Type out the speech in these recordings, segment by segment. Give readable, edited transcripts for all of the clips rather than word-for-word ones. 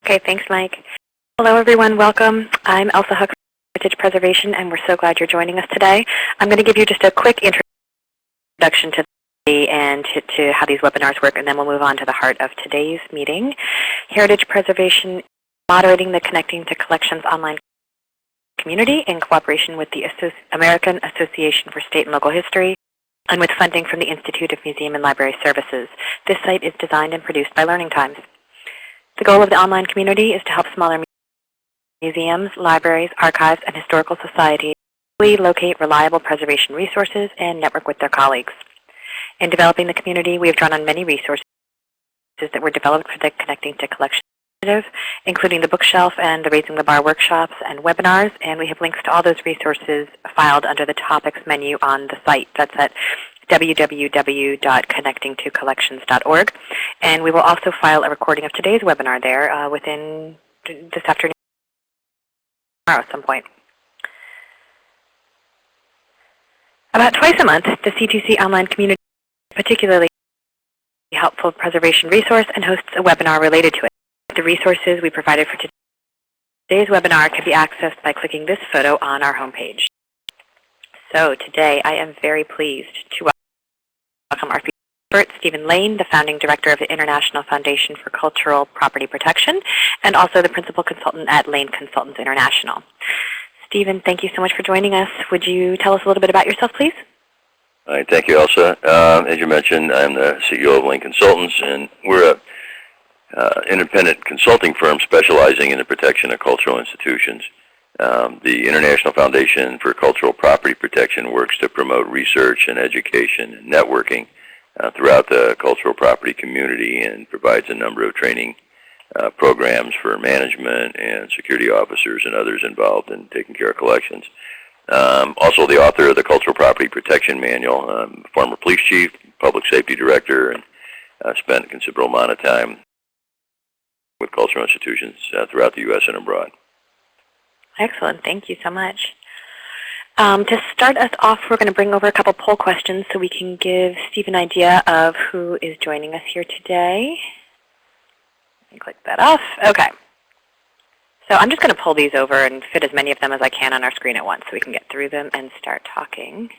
Okay, thanks, Mike. Hello, everyone. Welcome. I'm Elsa Huck from Heritage Preservation, and we're so glad you're joining us today. I'm going to give you just a quick introduction to and to how these webinars work, and then we'll move on to the heart of today's meeting. Heritage Preservation is moderating the Connecting to Collections online community in cooperation with the American Association for State and Local History and with funding from the Institute of Museum and Library Services. This site is designed and produced by Learning Times. The goal of the online community is to help smaller museums, libraries, archives, and historical societies locate reliable preservation resources and network with their colleagues. In developing the community, we have drawn on many resources that were developed for the Connecting to Collections initiative, including the bookshelf and the Raising the Bar workshops and webinars, and we have links to all those resources filed under the topics menu on the site. That's at www.connectingtocollections.org. And we will also file a recording of today's webinar there within this afternoon, tomorrow at some point. About twice a month, the C2CC online community is particularly helpful preservation resource and hosts a webinar related to it. The resources we provided for today's webinar can be accessed by clicking this photo on our homepage. So today I am very pleased to welcome our expert, Stevan Layne, the founding director of the International Foundation for Cultural Property Protection, and also the principal consultant at Layne Consultants International. Stevan, thank you so much for joining us. Would you tell us a little bit about yourself, please? All right, thank you, Elsa. As you mentioned, I'm the CEO of Layne Consultants, and we're an independent consulting firm specializing in the protection of cultural institutions. The International Foundation for Cultural Property Protection works to promote research and education and networking throughout the cultural property community and provides a number of training programs for management and security officers and others involved in taking care of collections. Also the author of the Cultural Property Protection Manual, former police chief, public safety director, and spent a considerable amount of time with cultural institutions throughout the U.S. and abroad. Excellent. Thank you so much. To start us off, we're going to bring over a couple poll questions so we can give Steve an idea of who is joining us here today. Click that off. Okay. So I'm just going to pull these over and fit as many of them as I can on our screen at once so we can get through them and start talking.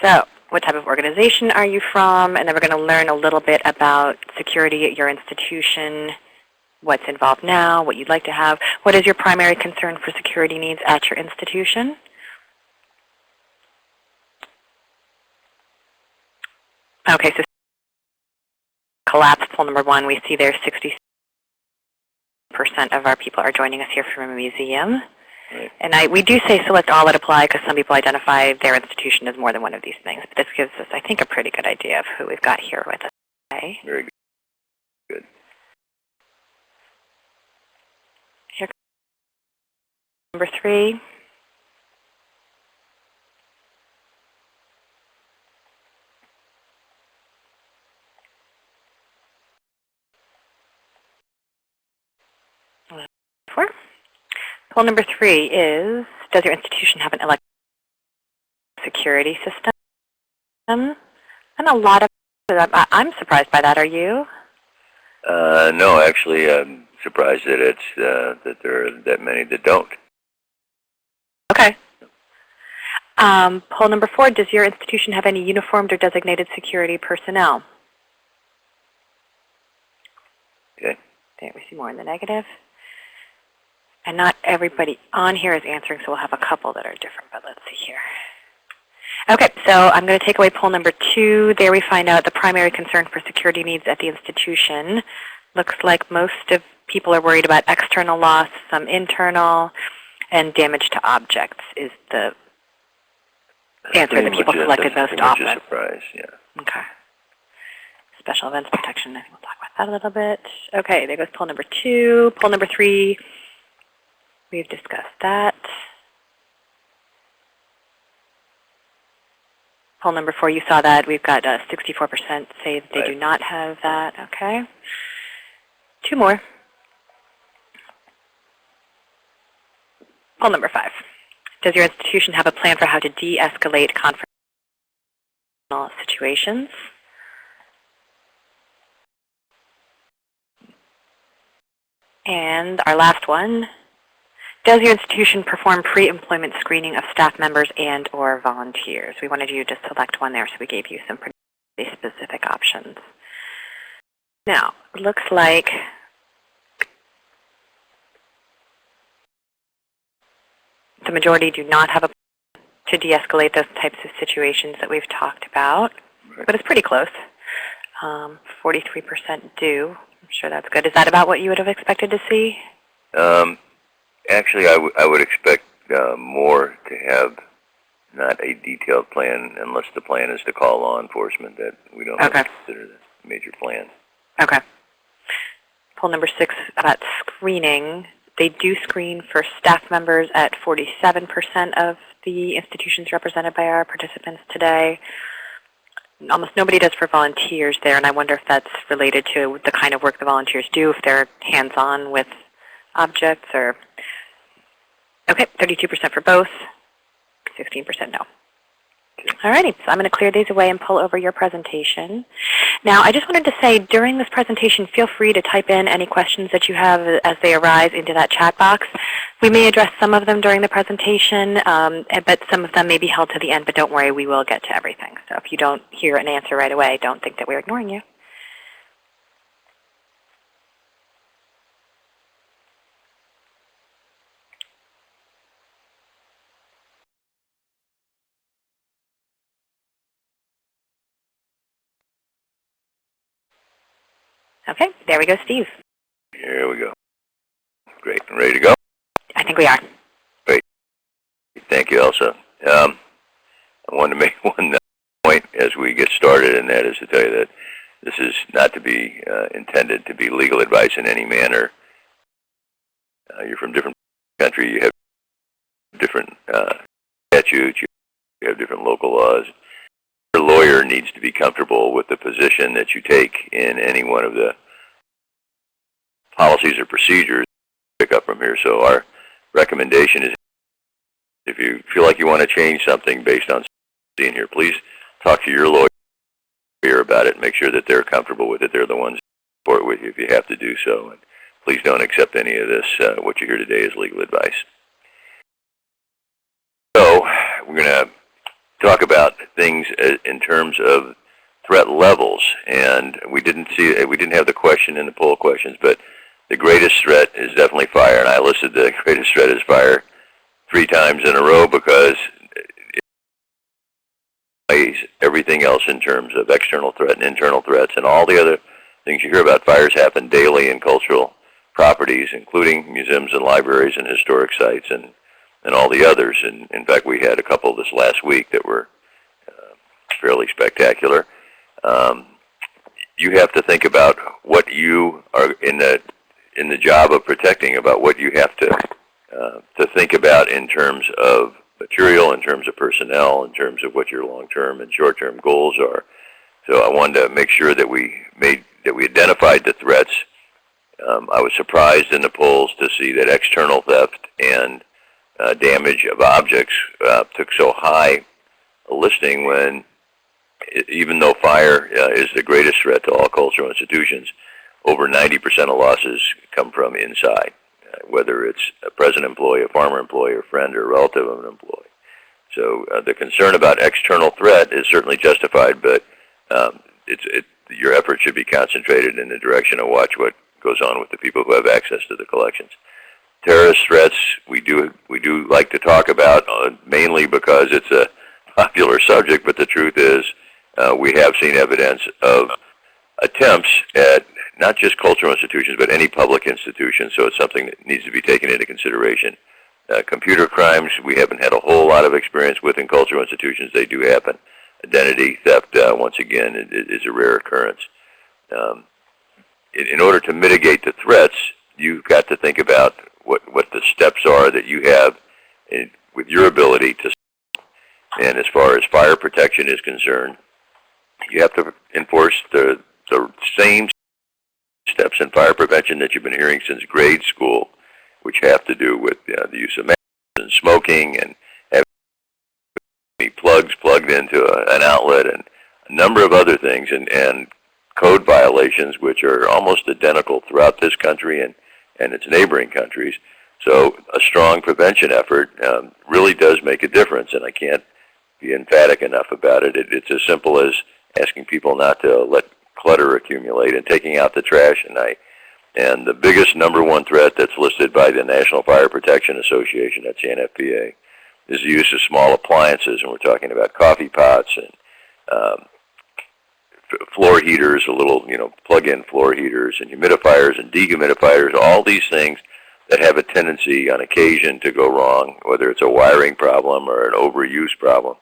So what type of organization are you from? And then we're going to learn a little bit about security at your institution, what's involved now, what you'd like to have. What is your primary concern for security needs at your institution? Okay, so collapse poll number one, we see there 60% of our people are joining us here from a museum. Right. And we do say select all that apply because some people identify their institution as more than one of these things. But this gives us, I think, a pretty good idea of who we've got here with us today. Very good. Here comes number three. Four. Poll number three is, does your institution have an electronic security system? And a lot of, I'm surprised by that, are you? No, actually, I'm surprised that that there are that many that don't. Okay. Poll number four, does your institution have any uniformed or designated security personnel? Okay. There we see more in the negative. And not everybody on here is answering, so we'll have a couple that are different, but let's see here. Okay, so I'm going to take away poll number two. There we find out the primary concern for security needs at the institution. Looks like most of people are worried about external loss, some internal, and damage to objects is the answer that people selected most often. That's a surprise, yeah. Okay. Special events protection, I think we'll talk about that a little bit. Okay, there goes poll number two. Poll number three. We've discussed that. Poll number four, you saw that. We've got 64% say that they do not have that. Okay. Two more. Poll number five. Does your institution have a plan for how to de-escalate confrontational situations? And our last one, does your institution perform pre-employment screening of staff members and or volunteers? We wanted you to select one there, so we gave you some pretty specific options. Now, it looks like the majority do not have a plan to de-escalate those types of situations that we've talked about, but it's pretty close. 43% do. I'm sure that's good. Is that about what you would have expected to see? Actually, I would expect more to have not a detailed plan, unless the plan is to call law enforcement, that we don't have to consider the major plan. Okay. Poll number 6 about screening. They do screen for staff members at 47% of the institutions represented by our participants today. Almost nobody does for volunteers there, and I wonder if that's related to the kind of work the volunteers do, if they're hands-on with objects, or... Okay, 32% for both, 16% no. Alrighty, so I'm going to clear these away and pull over your presentation. Now, I just wanted to say, during this presentation, feel free to type in any questions that you have as they arise into that chat box. We may address some of them during the presentation, but some of them may be held to the end, but don't worry, we will get to everything. So if you don't hear an answer right away, don't think that we're ignoring you. Okay, there we go, Steve. Here we go. Great. Ready to go? I think we are. Great. Thank you, Elsa. I wanted to make one point as we get started, and that is to tell you that this is not to be intended to be legal advice in any manner. You're from different country. You have different statutes. You have different local laws. Your lawyer needs to be comfortable with the position that you take in any one of the policies or procedures pick up from here. So our recommendation is, if you feel like you want to change something based on seeing here, please talk to your lawyer about it and make sure that they're comfortable with it. They're the ones who support with you if you have to do so. And please don't accept any of this, what you hear today, as legal advice. So we're going to talk about things in terms of threat levels, and we didn't have the question in the poll questions, but the greatest threat is definitely fire, and I listed the greatest threat as fire 3 times in a row because it weighs everything else in terms of external threat and internal threats, and all the other things you hear about. Fires happen daily in cultural properties, including museums and libraries and historic sites and all the others. And in fact, we had a couple this last week that were fairly spectacular. You have to think about what you are in the job of protecting, about what you have to think about in terms of material, in terms of personnel, in terms of what your long-term and short-term goals are. So I wanted to make sure that we identified the threats. I was surprised in the polls to see that external theft and damage of objects took so high a listing, when even though fire is the greatest threat to all cultural institutions, over 90% of losses come from inside, whether it's a present employee, a former employee, a friend, or a relative of an employee. So the concern about external threat is certainly justified, but your effort should be concentrated in the direction of watch what goes on with the people who have access to the collections. Terrorist threats, we do like to talk about, mainly because it's a popular subject, but the truth is we have seen evidence of attempts at not just cultural institutions, but any public institution, so it's something that needs to be taken into consideration. Computer crimes, we haven't had a whole lot of experience with in cultural institutions. They do happen. Identity theft, once again, is a rare occurrence. In order to mitigate the threats, you've got to think about what the steps are that you have with your ability to. And as far as fire protection is concerned, you have to enforce the same steps in fire prevention that you've been hearing since grade school, which have to do with the use of masks and smoking and plugs plugged into an outlet, and a number of other things, and code violations, which are almost identical throughout this country and its neighboring countries. So a strong prevention effort really does make a difference, and I can't be emphatic enough about it. It's as simple as asking people not to let clutter accumulate and taking out the trash at night. And the biggest number one threat that's listed by the National Fire Protection Association, that's the NFPA, is the use of small appliances, and we're talking about coffee pots and floor heaters, plug-in floor heaters, and humidifiers and dehumidifiers, all these things that have a tendency on occasion to go wrong, whether it's a wiring problem or an overuse problem.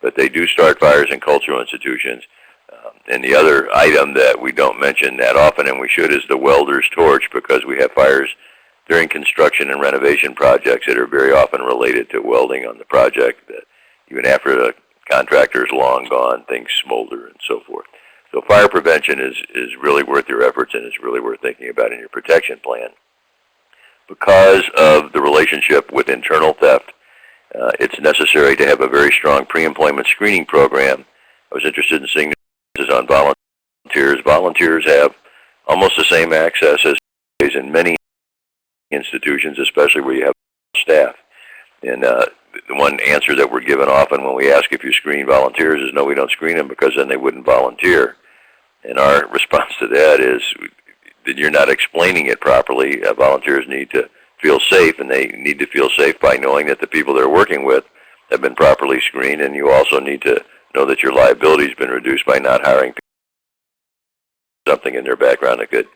But they do start fires in cultural institutions. And the other item that we don't mention that often, and we should, is the welder's torch, because we have fires during construction and renovation projects that are very often related to welding on the project, that even after the contractor is long gone, things smolder and so forth. So fire prevention is really worth your efforts, and it's really worth thinking about in your protection plan. Because of the relationship with internal theft, it's necessary to have a very strong pre-employment screening program. I was interested in seeing this on volunteers. Volunteers have almost the same access as in many institutions, especially where you have staff. And the one answer that we're given often when we ask if you screen volunteers is no, we don't screen them, because then they wouldn't volunteer. And our response to that is that you're not explaining it properly. Volunteers need to feel safe, and they need to feel safe by knowing that the people they're working with have been properly screened, and you also need to know that your liability has been reduced by not hiring people something in their background that could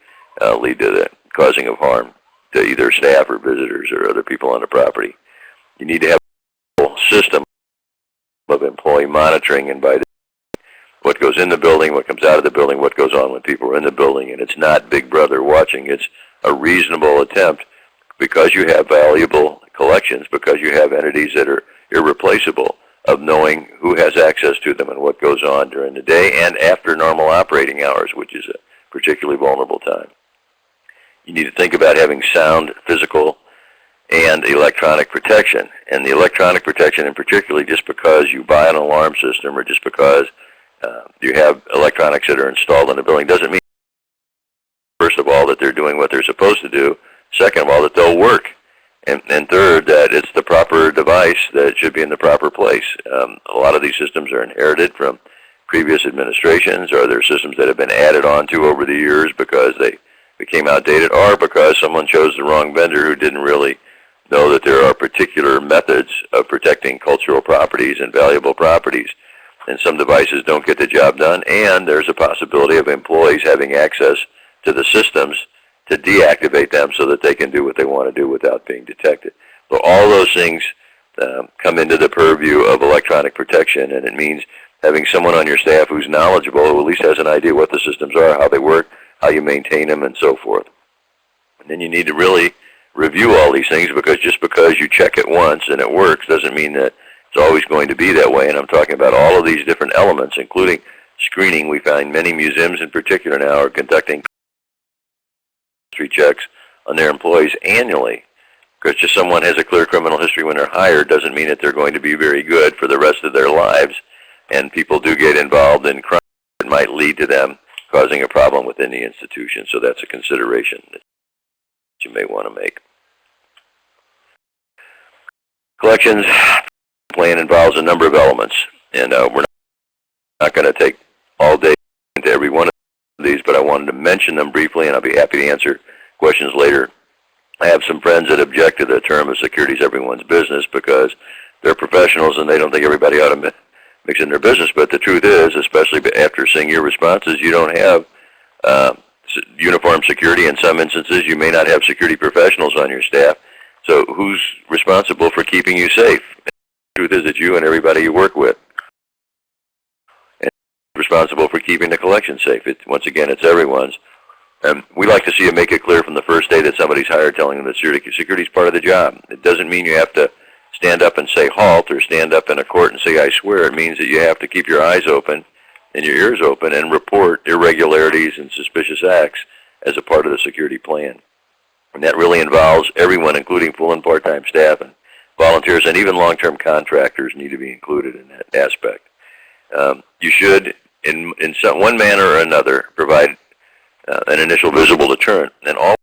lead to the causing of harm to either staff or visitors or other people on the property. You need to have a whole system of employee monitoring, and by what goes in the building, what comes out of the building, what goes on when people are in the building, and it's not Big Brother watching. It's a reasonable attempt, because you have valuable collections, because you have entities that are irreplaceable, of knowing who has access to them and what goes on during the day and after normal operating hours, which is a particularly vulnerable time. You need to think about having sound physical and electronic protection. And the electronic protection in particular, just because you buy an alarm system or just because you have electronics that are installed in the building doesn't mean, first of all, that they're doing what they're supposed to do. Second of all, that they'll work. And third, that it's the proper device that should be in the proper place. A lot of these systems are inherited from previous administrations, or they're systems that have been added on to over the years because they became outdated, or because someone chose the wrong vendor who didn't really know that there are particular methods of protecting cultural properties and valuable properties. And some devices don't get the job done, and there's a possibility of employees having access to the systems to deactivate them so that they can do what they want to do without being detected. So all those things come into the purview of electronic protection, and it means having someone on your staff who's knowledgeable, who at least has an idea what the systems are, how they work, how you maintain them, and so forth. And then you need to really review all these things, because just because you check it once and it works doesn't mean that it's always going to be that way. And I'm talking about all of these different elements, including screening. We find many museums in particular now are conducting history checks on their employees annually, because just someone has a clear criminal history when they're hired doesn't mean that they're going to be very good for the rest of their lives. And people do get involved in crime that might lead to them causing a problem within the institution. So that's a consideration that you may want to make. Collections plan involves a number of elements, and we're not going to take all day into every one of these, but I wanted to mention them briefly, and I'll be happy to answer questions later. I have some friends that object to the term of security is everyone's business because they're professionals and they don't think everybody ought to mix in their business. But the truth is, especially after seeing your responses, you don't have uniform security. In some instances, you may not have security professionals on your staff. So who's responsible for keeping you safe? The truth is that you and everybody you work with. And responsible for keeping the collection safe. Once again, it's everyone's. We like to see you make it clear from the first day that somebody's hired, telling them that security is part of the job. It doesn't mean you have to stand up and say halt or stand up in a court and say I swear. It means that you have to keep your eyes open and your ears open and report irregularities and suspicious acts as a part of the security plan. And that really involves everyone, including full and part-time staff. And volunteers, and even long-term contractors need to be included in that aspect. You should, in one manner or another, provide an initial visible deterrent. And all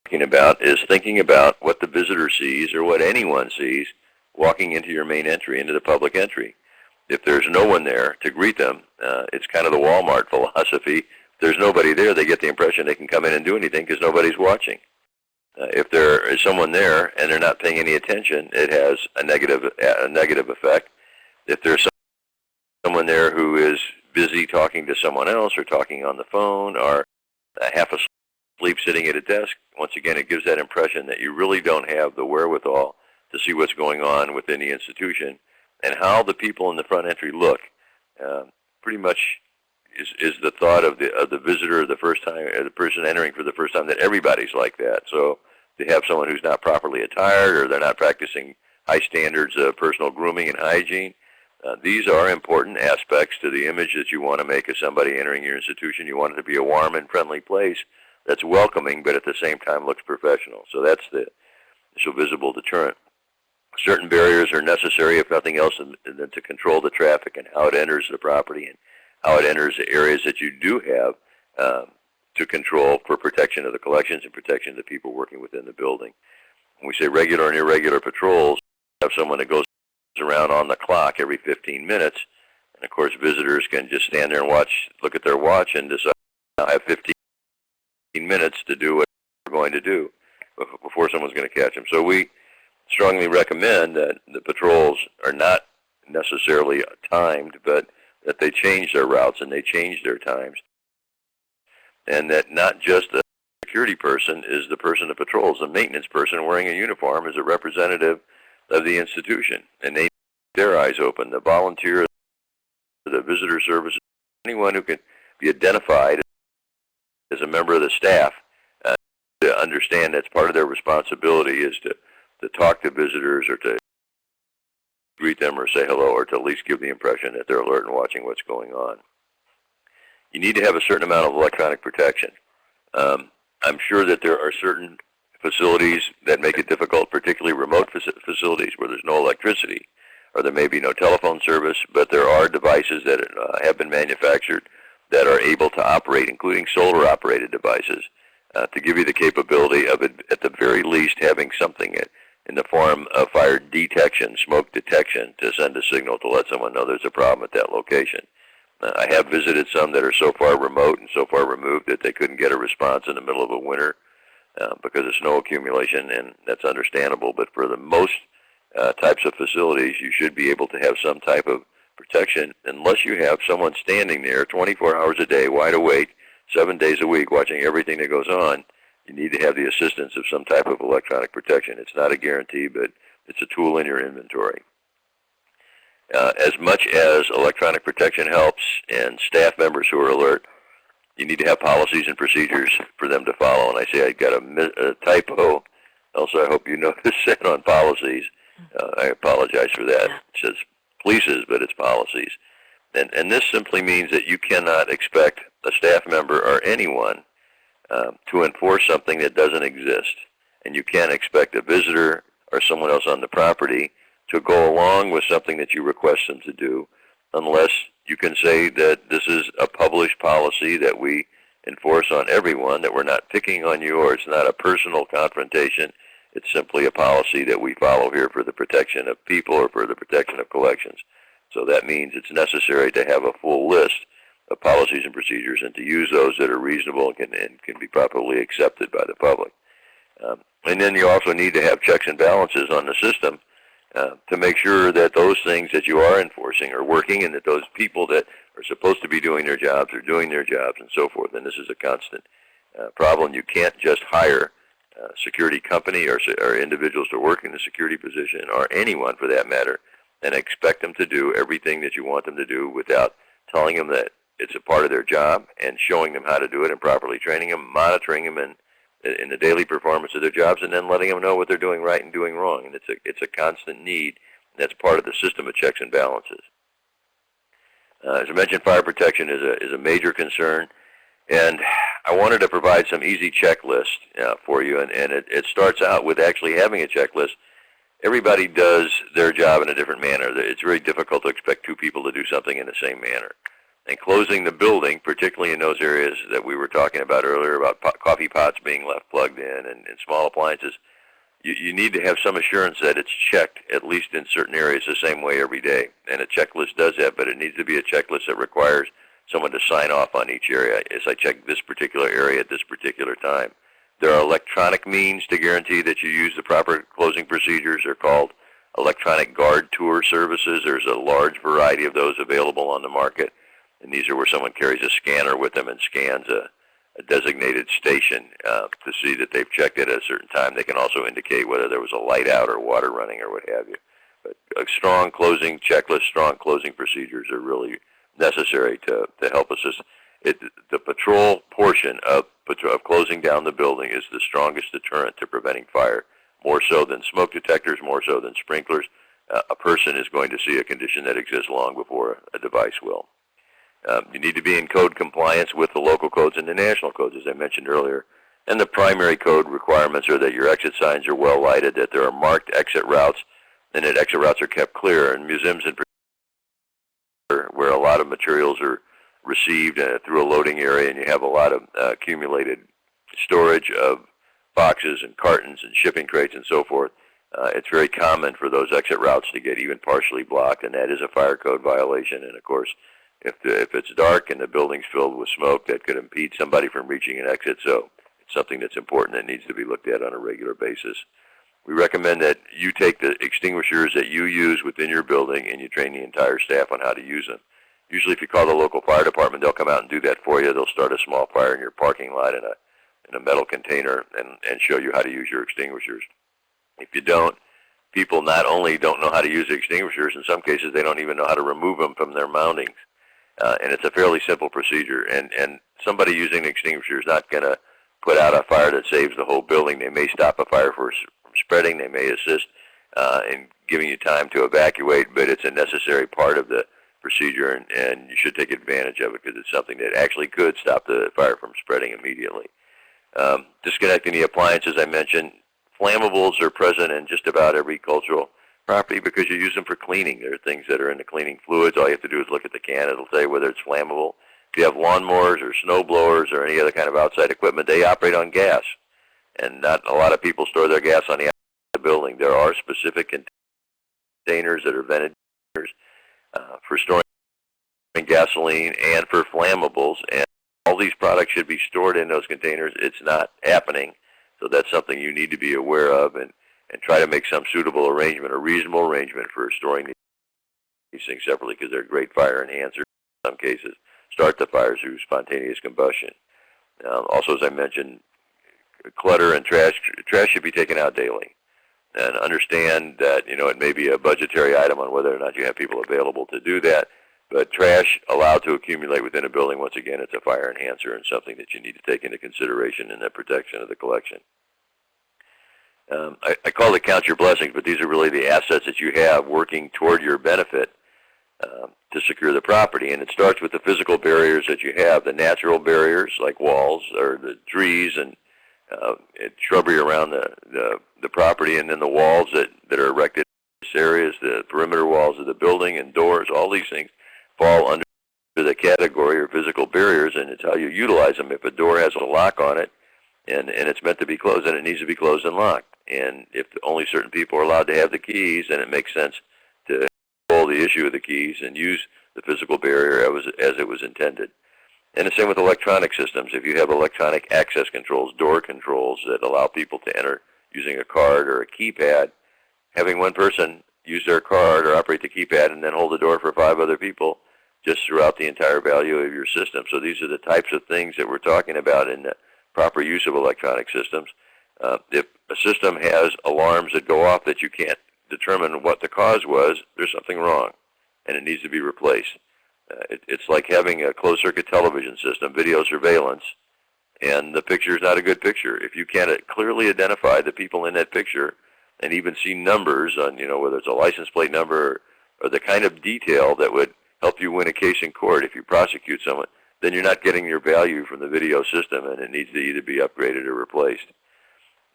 we're talking about is thinking about what the visitor sees or what anyone sees walking into your main entry, into the public entry. If there's no one there to greet them, it's kind of the Walmart philosophy. If there's nobody there, they get the impression they can come in and do anything because nobody's watching. If there is someone there and they're not paying any attention, it has a negative effect. If there's someone there who is busy talking to someone else or talking on the phone or half asleep sitting at a desk, once again, it gives that impression that you really don't have the wherewithal to see what's going on within the institution. And how the people in the front entry look pretty much is the thought of the visitor the first time, or the person entering for the first time, that everybody's like that. So to have someone who's not properly attired or they're not practicing high standards of personal grooming and hygiene, these are important aspects to the image that you want to make of somebody entering your institution. You want it to be a warm and friendly place that's welcoming, but at the same time looks professional. So that's the initial visible deterrent. Certain barriers are necessary, if nothing else, than to control the traffic and how it enters the property and how it enters the areas that you do have to control for protection of the collections and protection of the people working within the building. When we say regular and irregular patrols, have someone that goes around on the clock every 15 minutes, and of course visitors can just stand there and look at their watch and decide, I have 15 minutes to do what we're going to do before someone's going to catch them. So we strongly recommend that the patrols are not necessarily timed, but that they change their routes and they change their times. And that not just the security person is the person that patrols. The maintenance person wearing a uniform is a representative of the institution, and they keep their eyes open. The volunteer, the visitor service, anyone who can be identified as a member of the staff to understand that's part of their responsibility is to talk to visitors or to greet them or say hello or to at least give the impression that they're alert and watching what's going on. You need to have a certain amount of electronic protection. I'm sure that there are certain facilities that make it difficult, particularly remote facilities where there's no electricity or there may be no telephone service, but there are devices that have been manufactured that are able to operate, including solar-operated devices, to give you the capability of, at the very least, having something in the form of fire detection, smoke detection, to send a signal to let someone know there's a problem at that location. I have visited some that are so far remote and so far removed that they couldn't get a response in the middle of a winter because of snow accumulation, and that's understandable. But for the most types of facilities, you should be able to have some type of protection unless you have someone standing there 24 hours a day, wide awake, 7 days a week, watching everything that goes on. You need to have the assistance of some type of electronic protection. It's not a guarantee, but it's a tool in your inventory. As much as electronic protection helps and staff members who are alert, you need to have policies and procedures for them to follow. And I say I got a typo. Also, I hope you noticed that on policies. I apologize for that. It says polices, but it's policies. And this simply means that you cannot expect a staff member or anyone to enforce something that doesn't exist. And you can't expect a visitor or someone else on the property to go along with something that you request them to do unless you can say that this is a published policy that we enforce on everyone, that we're not picking on you, or it's not a personal confrontation. It's simply a policy that we follow here for the protection of people or for the protection of collections. So that means it's necessary to have a full list of policies and procedures and to use those that are reasonable and can be properly accepted by the public. And then you also need to have checks and balances on the system to make sure that those things that you are enforcing are working and that those people that are supposed to be doing their jobs are doing their jobs and so forth. And this is a constant problem. You can't just hire a security company or individuals to work in the security position, or anyone for that matter, and expect them to do everything that you want them to do without telling them that it's a part of their job and showing them how to do it and properly training them, monitoring them in the daily performance of their jobs, and then letting them know what they're doing right and doing wrong. And it's a constant need, and that's part of the system of checks and balances. As I mentioned, fire protection is a major concern, and I wanted to provide some easy checklists for you, and it starts out with actually having a checklist everybody does their job in a different manner. It's very difficult to expect two people to do something in the same manner. And closing the building, particularly in those areas that we were talking about earlier about coffee pots being left plugged in and small appliances, you need to have some assurance that it's checked, at least in certain areas, the same way every day. And a checklist does that, but it needs to be a checklist that requires someone to sign off on each area. As I check this particular area at this particular time. There are electronic means to guarantee that you use the proper closing procedures. They're called electronic guard tour services. There's a large variety of those available on the market. And these are where someone carries a scanner with them and scans a designated station to see that they've checked it at a certain time. They can also indicate whether there was a light out or water running or what have you. But a strong closing checklist, strong closing procedures are really necessary to help us. The patrol portion of closing down the building is the strongest deterrent to preventing fire, more so than smoke detectors, more so than sprinklers. A person is going to see a condition that exists long before a device will. You need to be in code compliance with the local codes and the national codes, as I mentioned earlier. And the primary code requirements are that your exit signs are well lighted, that there are marked exit routes, and that exit routes are kept clear. And museums in particular, where a lot of materials are received through a loading area, and you have a lot of accumulated storage of boxes and cartons and shipping crates and so forth, it's very common for those exit routes to get even partially blocked, and that is a fire code violation. And of course, if it's dark and the building's filled with smoke, that could impede somebody from reaching an exit. So it's something that's important that needs to be looked at on a regular basis. We recommend that you take the extinguishers that you use within your building and you train the entire staff on how to use them. Usually if you call the local fire department, they'll come out and do that for you. They'll start a small fire in your parking lot in a metal container and show you how to use your extinguishers. If you don't, people not only don't know how to use the extinguishers, in some cases they don't even know how to remove them from their mountings. And it's a fairly simple procedure. And somebody using an extinguisher is not going to put out a fire that saves the whole building. They may stop a fire from spreading. They may assist in giving you time to evacuate, but it's a necessary part of the procedure, and you should take advantage of it because it's something that actually could stop the fire from spreading immediately. Disconnecting the appliances, I mentioned. Flammables are present in just about every cultural property because you use them for cleaning. There are things that are in the cleaning fluids. All you have to do is look at the can. It'll say whether it's flammable. If you have lawnmowers or snow blowers or any other kind of outside equipment, they operate on gas. And not a lot of people store their gas on the outside of the building. There are specific containers that are vented for storing gasoline and for flammables. And all these products should be stored in those containers. It's not happening. So that's something you need to be aware of and try to make some suitable arrangement, a reasonable arrangement for storing these things separately because they're great fire enhancers in some cases. Start the fire through spontaneous combustion. Also, as I mentioned, clutter and trash should be taken out daily. And understand that, it may be a budgetary item on whether or not you have people available to do that, but trash allowed to accumulate within a building, once again, it's a fire enhancer and something that you need to take into consideration in the protection of the collection. I call it count your blessings, but these are really the assets that you have working toward your benefit to secure the property. And it starts with the physical barriers that you have, the natural barriers like walls or the trees and shrubbery around the property, and then the walls that are erected in these areas, the perimeter walls of the building and doors. All these things fall under the category of physical barriers, and it's how you utilize them. If a door has a lock on it and it's meant to be closed, then it needs to be closed and locked. And if only certain people are allowed to have the keys, then it makes sense to control the issue of the keys and use the physical barrier as it was intended. And the same with electronic systems. If you have electronic access controls, door controls that allow people to enter using a card or a keypad, having one person use their card or operate the keypad and then hold the door for 5 other people just throughout the entire value of your system. So these are the types of things that we're talking about in the proper use of electronic systems. If a system has alarms that go off that you can't determine what the cause was, there's something wrong, and it needs to be replaced. It's like having a closed-circuit television system, video surveillance, and the picture is not a good picture. If you can't clearly identify the people in that picture and even see numbers on, whether it's a license plate number or the kind of detail that would help you win a case in court if you prosecute someone, then you're not getting your value from the video system, and it needs to either be upgraded or replaced.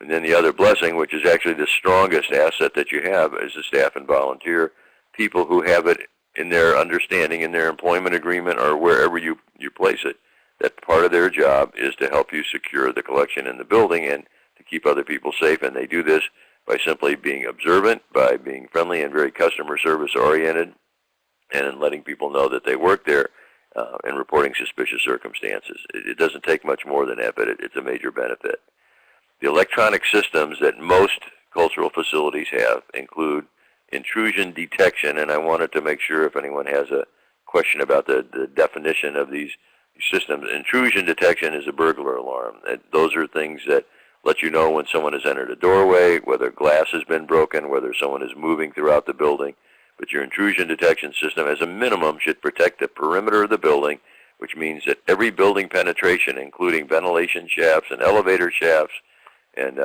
And then the other blessing, which is actually the strongest asset that you have, is the staff and volunteer people who have it in their understanding, in their employment agreement, or wherever you place it, that part of their job is to help you secure the collection in the building and to keep other people safe. And they do this by simply being observant, by being friendly and very customer service oriented, and in letting people know that they work there, and reporting suspicious circumstances. It doesn't take much more than that, but it's a major benefit. The electronic systems that most cultural facilities have include intrusion detection, and I wanted to make sure if anyone has a question about the definition of these systems. Intrusion detection is a burglar alarm. Those are things that let you know when someone has entered a doorway, whether glass has been broken, whether someone is moving throughout the building. But your intrusion detection system, as a minimum, should protect the perimeter of the building, which means that every building penetration, including ventilation shafts and elevator shafts and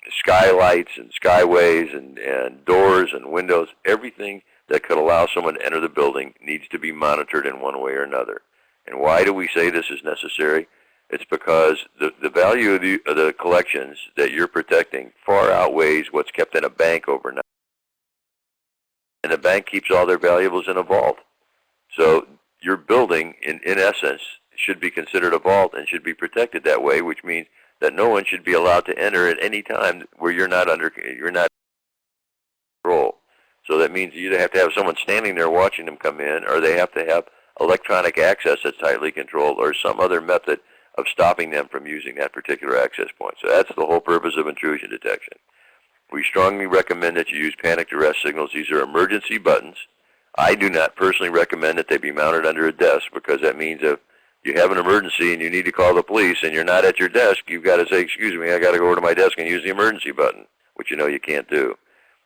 skylights and skyways and doors and windows, everything that could allow someone to enter the building needs to be monitored in one way or another. And why do we say this is necessary? It's because the value of the collections that you're protecting far outweighs what's kept in a bank overnight. And the bank keeps all their valuables in a vault. So your building, in essence, should be considered a vault and should be protected that way, which means that no one should be allowed to enter at any time where you're not under control. So that means you either have to have someone standing there watching them come in, or they have to have electronic access that's tightly controlled, or some other method of stopping them from using that particular access point. So that's the whole purpose of intrusion detection. We strongly recommend that you use panic duress signals. These are emergency buttons. I do not personally recommend that they be mounted under a desk, because that means if you have an emergency and you need to call the police and you're not at your desk, you've got to say, excuse me, I got to go over to my desk and use the emergency button, which you know you can't do.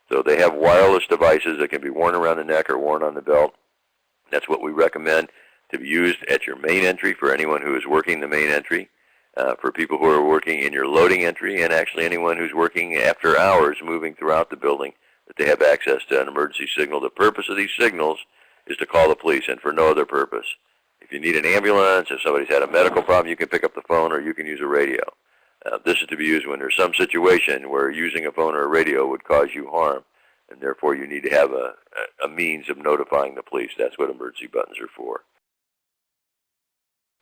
So they have wireless devices that can be worn around the neck or worn on the belt. That's what we recommend to be used at your main entry for anyone who is working the main entry, for people who are working in your loading entry, and actually anyone who's working after hours moving throughout the building, that they have access to an emergency signal. The purpose of these signals is to call the police, and for no other purpose. If you need an ambulance, if somebody's had a medical problem, you can pick up the phone or you can use a radio. This is to be used when there's some situation where using a phone or a radio would cause you harm, and therefore you need to have a means of notifying the police. That's what emergency buttons are for.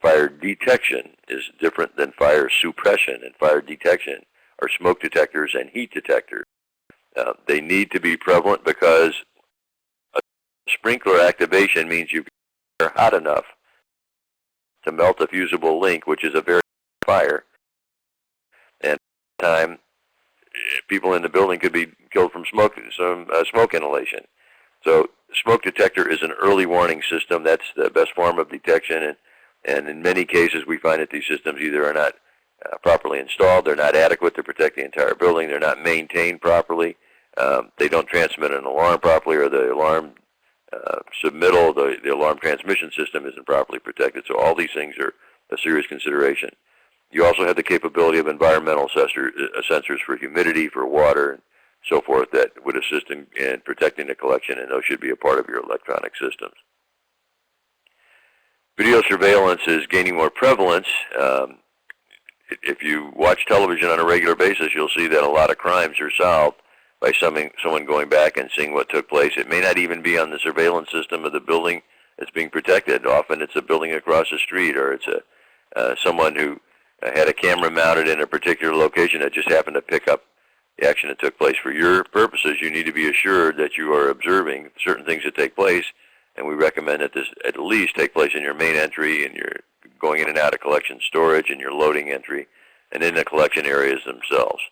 Fire detection is different than fire suppression, and fire detection are smoke detectors and heat detectors. They need to be prevalent because a sprinkler activation means you're hot enough to melt a fusible link, which is a very fire. And at the time, people in the building could be killed from smoke inhalation. So smoke detector is an early warning system. That's the best form of detection. And in many cases, we find that these systems either are not properly installed, they're not adequate to protect the entire building, they're not maintained properly, they don't transmit an alarm properly, or the alarm submittal, the alarm transmission system isn't properly protected. So all these things are a serious consideration. You also have the capability of environmental sensors for humidity, for water, and so forth, that would assist in protecting the collection, and those should be a part of your electronic systems. Video surveillance is gaining more prevalence. If you watch television on a regular basis, you'll see that a lot of crimes are solved by someone going back and seeing what took place. It may not even be on the surveillance system of the building that's being protected. Often it's a building across the street, or it's someone who had a camera mounted in a particular location that just happened to pick up the action that took place. For your purposes, you need to be assured that you are observing certain things that take place, and we recommend that this at least take place in your main entry, and you're going in and out of collection storage, and your loading entry, and in the collection areas themselves.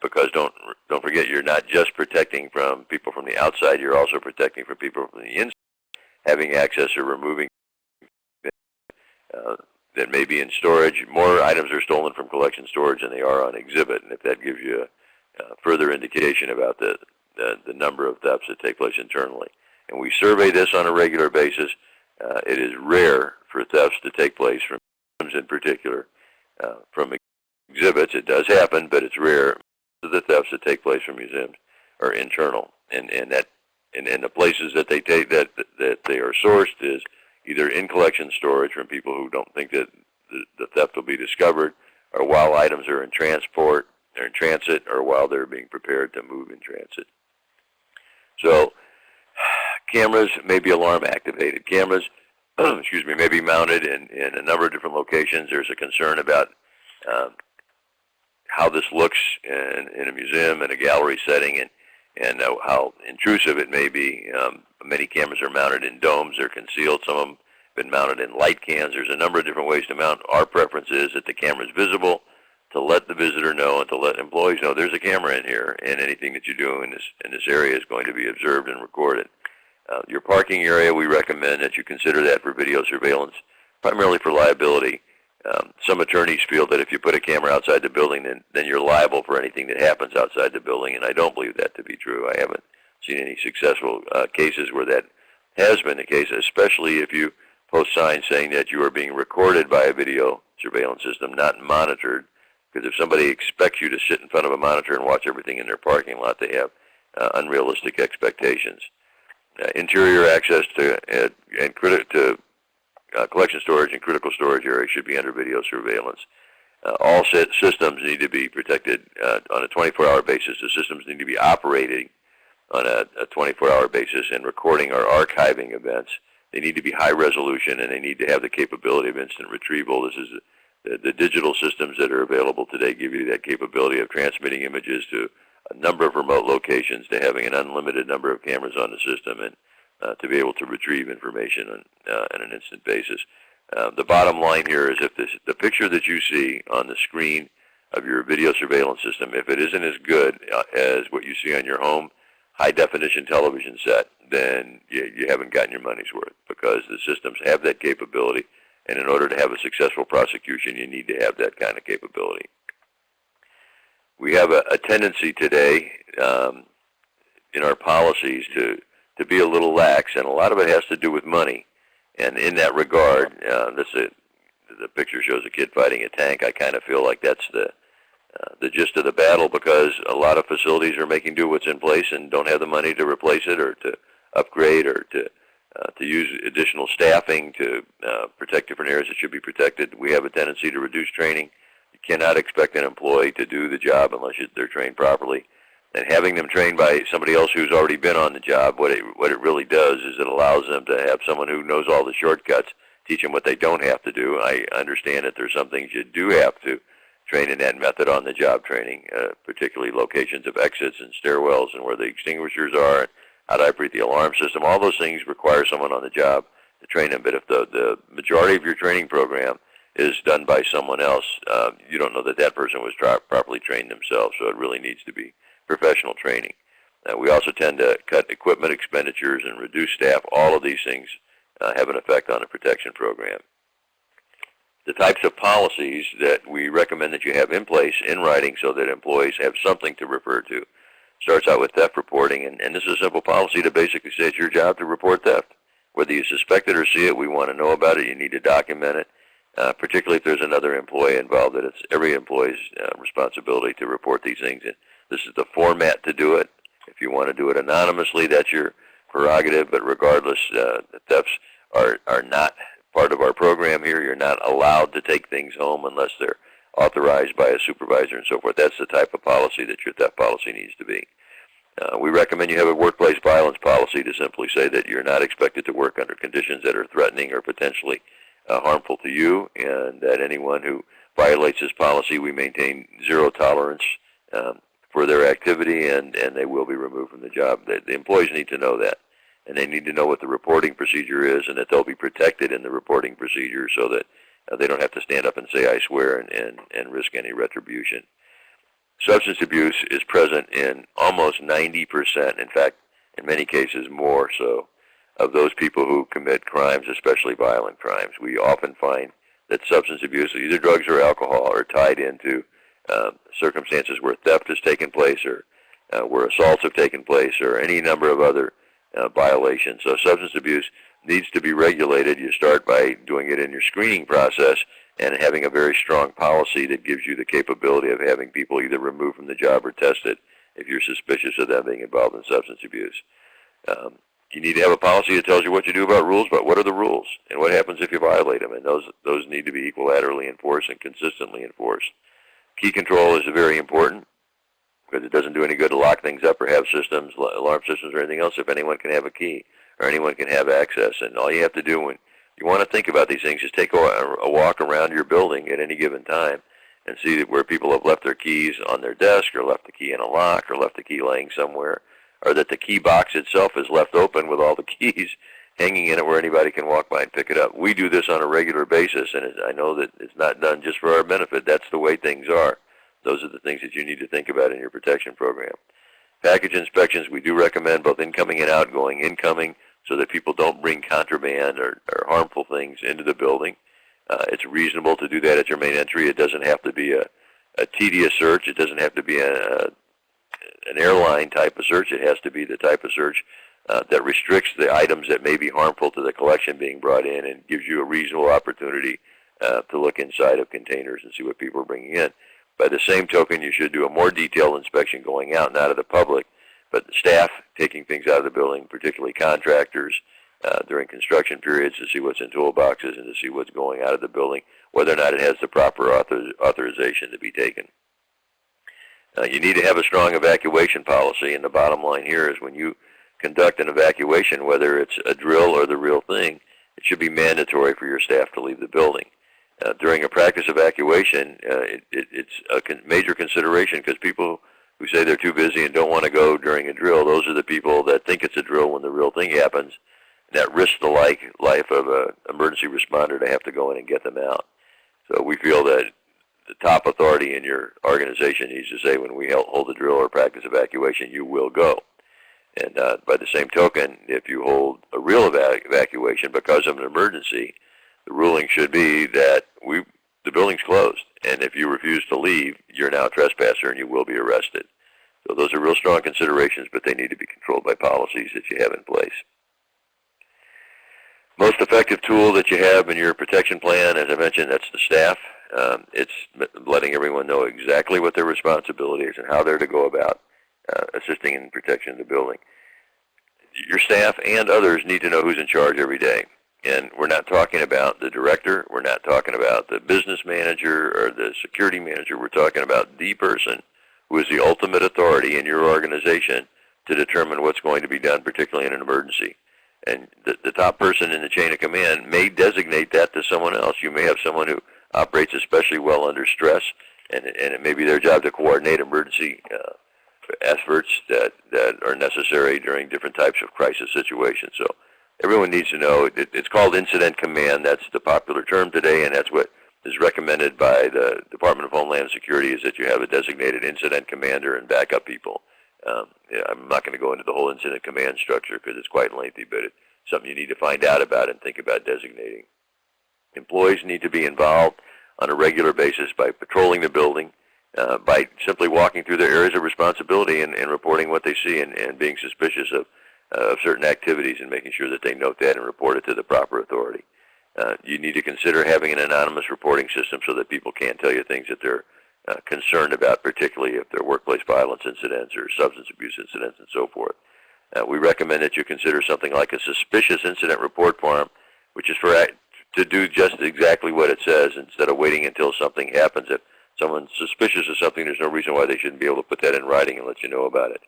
Because don't forget, you're not just protecting from people from the outside, you're also protecting from people from the inside, having access or removing that may be in storage. More items are stolen from collection storage than they are on exhibit, and if that gives you a further indication about the number of thefts that take place internally. And we survey this on a regular basis. It is rare for thefts to take place from museums in particular. From exhibits, it does happen, but it's rare. The thefts that take place from museums are internal, and the places that they take that they are sourced is either in collection storage from people who don't think that the theft will be discovered, or while items are in transport they're in transit or while they're being prepared to move in transit. So cameras may be alarm activated. Cameras, excuse me, may be mounted in a number of different locations. There's a concern about how this looks in a museum and a gallery setting, and how intrusive it may be. Many cameras are mounted in domes. They're concealed. Some of them have been mounted in light cans. There's a number of different ways to mount. Our preference is that the camera is visible, to let the visitor know and to let employees know there's a camera in here, and anything that you do in this area is going to be observed and recorded. Your parking area, we recommend that you consider that for video surveillance, primarily for liability. Some attorneys feel that if you put a camera outside the building, then you're liable for anything that happens outside the building, and I don't believe that to be true. I haven't seen any successful cases where that has been the case, especially if you post signs saying that you are being recorded by a video surveillance system, not monitored. Because if somebody expects you to sit in front of a monitor and watch everything in their parking lot, they have unrealistic expectations. Interior access to collection storage and critical storage areas should be under video surveillance. All systems need to be protected on a 24-hour basis. The systems need to be operating on a 24-hour basis and recording or archiving events. They need to be high resolution, and they need to have the capability of instant retrieval. This is the digital systems that are available today give you that capability of transmitting images to a number of remote locations, to having an unlimited number of cameras on the system, and to be able to retrieve information on an instant basis. The bottom line here is if the picture that you see on the screen of your video surveillance system, if it isn't as good as what you see on your home high-definition television set, then you haven't gotten your money's worth, because the systems have that capability, and in order to have a successful prosecution, you need to have that kind of capability. We have a tendency today in our policies to be a little lax, and a lot of it has to do with money. And in that regard, the picture shows a kid fighting a tank. I kind of feel like that's the gist of the battle, because a lot of facilities are making do what's in place and don't have the money to replace it, or to upgrade, or to use additional staffing to protect different areas that should be protected. We have a tendency to reduce training. You cannot expect an employee to do the job unless they're trained properly. And having them trained by somebody else who's already been on the job, what it really does is it allows them to have someone who knows all the shortcuts teach them what they don't have to do. I understand that there's some things you do have to train in that method on the job training, particularly locations of exits and stairwells and where the extinguishers are, and how to operate the alarm system. All those things require someone on the job to train them. But if the majority of your training program is done by someone else, you don't know that that person was properly trained themselves, so it really needs to be professional training. We also tend to cut equipment expenditures and reduce staff. All of these things have an effect on the protection program. The types of policies that we recommend that you have in place in writing so that employees have something to refer to starts out with theft reporting, and this is a simple policy to basically say it's your job to report theft. Whether you suspect it or see it, we want to know about it. You need to document it, particularly if there's another employee involved. That it's every employee's responsibility to report these things. And this is the format to do it. If you want to do it anonymously, that's your prerogative, but regardless, the thefts are not part of our program here. You're not allowed to take things home unless they're authorized by a supervisor and so forth. That's the type of policy that your theft policy needs to be. We recommend you have a workplace violence policy to simply say that you're not expected to work under conditions that are threatening or potentially harmful to you, and that anyone who violates this policy, we maintain zero tolerance for their activity, and they will be removed from the job. The employees need to know that, and they need to know what the reporting procedure is, and that they'll be protected in the reporting procedure so that they don't have to stand up and say, I swear, and risk any retribution. Substance abuse is present in almost 90%, in fact, in many cases more so, of those people who commit crimes, especially violent crimes. We often find that substance abuse, either drugs or alcohol, are tied into circumstances where theft has taken place, or where assaults have taken place, or any number of other violations. So substance abuse needs to be regulated. You start by doing it in your screening process and having a very strong policy that gives you the capability of having people either removed from the job or tested if you're suspicious of them being involved in substance abuse. You need to have a policy that tells you what you do about rules, but what are the rules and what happens if you violate them, and those need to be equilaterally enforced and consistently enforced. Key control is very important. because it doesn't do any good to lock things up or have systems, alarm systems or anything else if anyone can have a key or anyone can have access. And all you have to do when you want to think about these things is take a walk around your building at any given time and see where people have left their keys on their desk or left the key in a lock or left the key laying somewhere, or that the key box itself is left open with all the keys hanging in it where anybody can walk by and pick it up. We do this on a regular basis, and I know that it's not done just for our benefit. That's the way things are. Those are the things that you need to think about in your protection program. Package inspections, we do recommend both incoming and outgoing. Incoming so that people don't bring contraband or harmful things into the building. It's reasonable to do that at your main entry. It doesn't have to be a tedious search. It doesn't have to be an airline type of search. It has to be the type of search that restricts the items that may be harmful to the collection being brought in and gives you a reasonable opportunity to look inside of containers and see what people are bringing in. By the same token, you should do a more detailed inspection going out, not of the public, but the staff taking things out of the building, particularly contractors, during construction periods to see what's in toolboxes and to see what's going out of the building, whether or not it has the proper authorization to be taken. You need to have a strong evacuation policy, and the bottom line here is when you conduct an evacuation, whether it's a drill or the real thing, it should be mandatory for your staff to leave the building. During a practice evacuation, it's a major consideration because people who say they're too busy and don't want to go during a drill, those are the people that think it's a drill when the real thing happens, and that risks the life of an emergency responder to have to go in and get them out. So we feel that the top authority in your organization needs to say when we hold a drill or practice evacuation, you will go. And by the same token, if you hold a real evacuation because of an emergency, the ruling should be that the building's closed, and if you refuse to leave, you're now a trespasser and you will be arrested. So those are real strong considerations, but they need to be controlled by policies that you have in place. Most effective tool that you have in your protection plan, as I mentioned, that's the staff. It's letting everyone know exactly what their responsibility is and how they're to go about assisting in protection of the building. Your staff and others need to know who's in charge every day. And we're not talking about the director. We're not talking about the business manager or the security manager. We're talking about the person who is the ultimate authority in your organization to determine what's going to be done, particularly in an emergency. And the top person in the chain of command may designate that to someone else. You may have someone who operates especially well under stress, and it may be their job to coordinate emergency efforts that are necessary during different types of crisis situations. So everyone needs to know it's called incident command. That's the popular term today, and that's what is recommended by the Department of Homeland Security, is that you have a designated incident commander and backup people. I'm not going to go into the whole incident command structure because it's quite lengthy, but it's something you need to find out about and think about designating. Employees need to be involved on a regular basis by patrolling the building, by simply walking through their areas of responsibility and reporting what they see and being suspicious of certain activities and making sure that they note that and report it to the proper authority. You need to consider having an anonymous reporting system so that people can't tell you things that they're concerned about, particularly if they're workplace violence incidents or substance abuse incidents and so forth. We recommend that you consider something like a suspicious incident report form, which is to do just exactly what it says instead of waiting until something happens. If someone's suspicious of something, there's no reason why they shouldn't be able to put that in writing and let you know about it.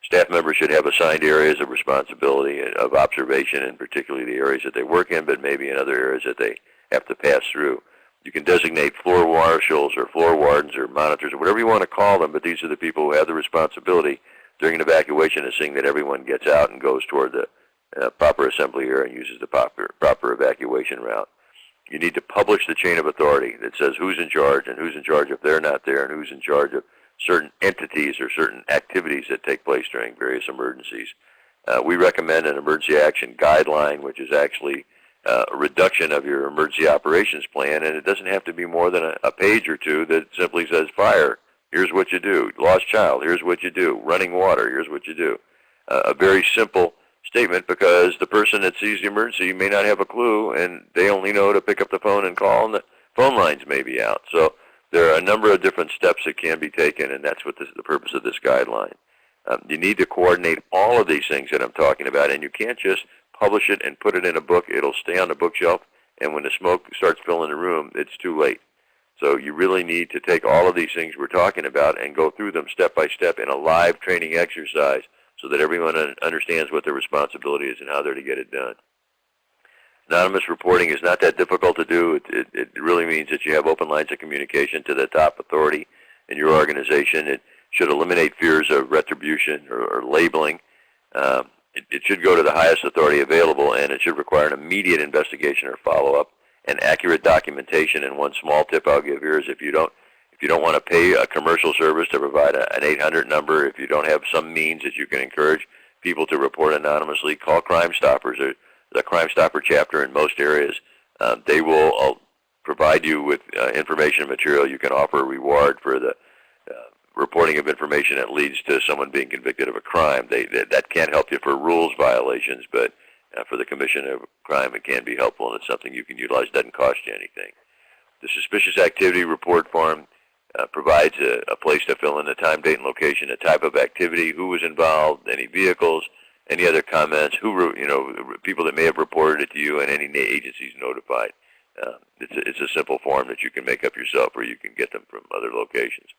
Staff members should have assigned areas of responsibility of observation, and particularly the areas that they work in, but maybe in other areas that they have to pass through. You can designate floor marshals or floor wardens or monitors or whatever you want to call them, but these are the people who have the responsibility during an evacuation of seeing that everyone gets out and goes toward the proper assembly area and uses the proper evacuation route. You need to publish the chain of authority that says who's in charge and who's in charge if they're not there and who's in charge of certain entities or certain activities that take place during various emergencies. We recommend an emergency action guideline, which is actually a reduction of your emergency operations plan, and it doesn't have to be more than a page or two that simply says fire, here's what you do, lost child, here's what you do, running water, here's what you do. A very simple statement, because the person that sees the emergency may not have a clue, and they only know to pick up the phone and call, and the phone lines may be out. So there are a number of different steps that can be taken, and that's what the purpose of this guideline. You need to coordinate all of these things that I'm talking about, and you can't just publish it and put it in a book. It'll stay on the bookshelf, and when the smoke starts filling the room, it's too late. So you really need to take all of these things we're talking about and go through them step by step in a live training exercise so that everyone understands what their responsibility is and how they're to get it done. Anonymous reporting is not that difficult to do. It really means that you have open lines of communication to the top authority in your organization. It should eliminate fears of retribution or labeling. It should go to the highest authority available, and it should require an immediate investigation or follow-up and accurate documentation. And one small tip I'll give here is if you don't want to pay a commercial service to provide an 800 number, if you don't have some means that you can encourage people to report anonymously, call Crime Stoppers. The Crime Stopper chapter in most areas. They will provide you with information and material. You can offer a reward for the reporting of information that leads to someone being convicted of a crime. That can't help you for rules violations, but for the commission of a crime, it can be helpful, and it's something you can utilize. It doesn't cost you anything. The Suspicious Activity Report form provides a place to fill in the time, date, and location, the type of activity, who was involved, any vehicles, any other comments, people that may have reported it to you, and any agencies notified. It's a simple form that you can make up yourself, or you can get them from other locations.